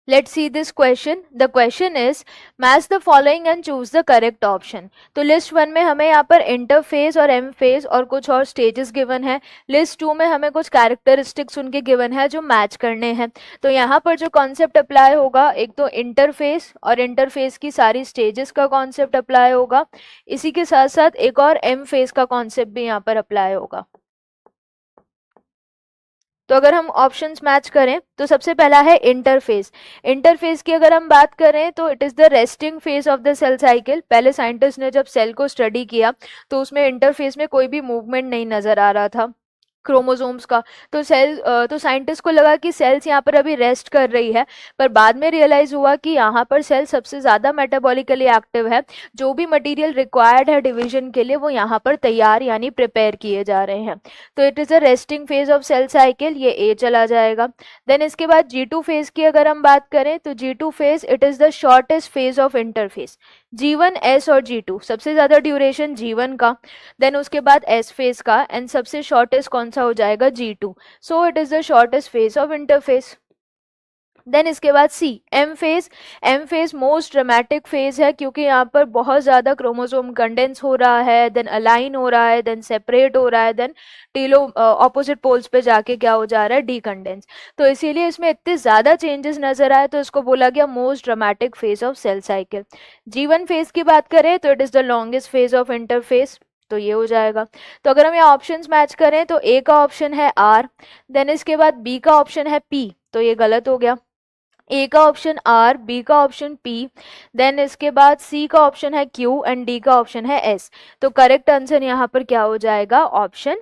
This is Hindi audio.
Let's see this question. The question is match the following and choose the correct option. तो लिस्ट 1 में हमें यहाँ पर इंटरफेस और एम फेज और कुछ और स्टेजेस गिवन है. लिस्ट 2 में हमें कुछ कैरेक्टरिस्टिक्स उनके गिवन है जो मैच करने हैं. तो यहाँ पर जो कॉन्सेप्ट अप्लाई होगा, एक तो इंटरफेस और इंटरफेस की सारी स्टेजेस का कॉन्सेप्ट अप्लाई होगा. इसी के साथ साथ एक और एम फेज का कॉन्सेप्ट भी यहाँ पर अप्लाई होगा. तो अगर हम ऑप्शंस मैच करें तो सबसे पहला है इंटरफेस. इंटरफेस की अगर हम बात करें तो it is the resting phase of the cell cycle. पहले साइंटिस्ट ने जब सेल को स्टडी किया तो उसमें इंटरफेस में कोई भी मूवमेंट नहीं नजर आ रहा था क्रोमोसोम्स का. तो साइंटिस्ट को लगा कि सेल्स यहाँ पर अभी रेस्ट कर रही है, पर बाद में रियलाइज हुआ कि यहाँ पर सेल सबसे ज़्यादा मेटाबॉलिकली एक्टिव है. जो भी मटेरियल रिक्वायर्ड है डिवीजन के लिए वो यहाँ पर तैयार यानी प्रिपेयर किए जा रहे हैं. तो it is a resting phase of cell cycle, ये ए चला जाएगा. देन इसके बाद G2 फेज की अगर हम बात करें तो G2 phase it is the shortest phase of interface. G1, S और G2 सबसे ज़्यादा ड्यूरेशन G1 का, देन उसके बाद S फेज का, एंड सबसे शॉर्टेस्ट कौन सा हो जाएगा G2. So it is the shortest phase of interface. Then इसके बाद C M phase. M phase most dramatic phase है क्योंकि यहाँ पर बहुत ज़्यादा क्रोमोसोम कंडेंस हो रहा है, देन अलाइन हो रहा है, देन सेपरेट हो रहा है, देन टीलो ऑपोजिट पोल्स पे जाके क्या हो जा रहा है, डीकंडेंस. तो इसीलिए इसमें इतने ज़्यादा चेंजेस नजर आए तो इसको बोला गया most dramatic phase of cell cycle. G1 phase की बात करें तो it is the longest phase of interface, तो ये हो जाएगा. तो अगर हम यहाँ ऑप्शंस मैच करें तो ए का ऑप्शन है आर, देन इसके बाद बी का ऑप्शन है पी, तो ये गलत हो गया. ए का ऑप्शन आर, बी का ऑप्शन पी, देन इसके बाद सी का ऑप्शन है क्यू एंड डी का ऑप्शन है एस. तो करेक्ट आंसर यहाँ पर क्या हो जाएगा, ऑप्शन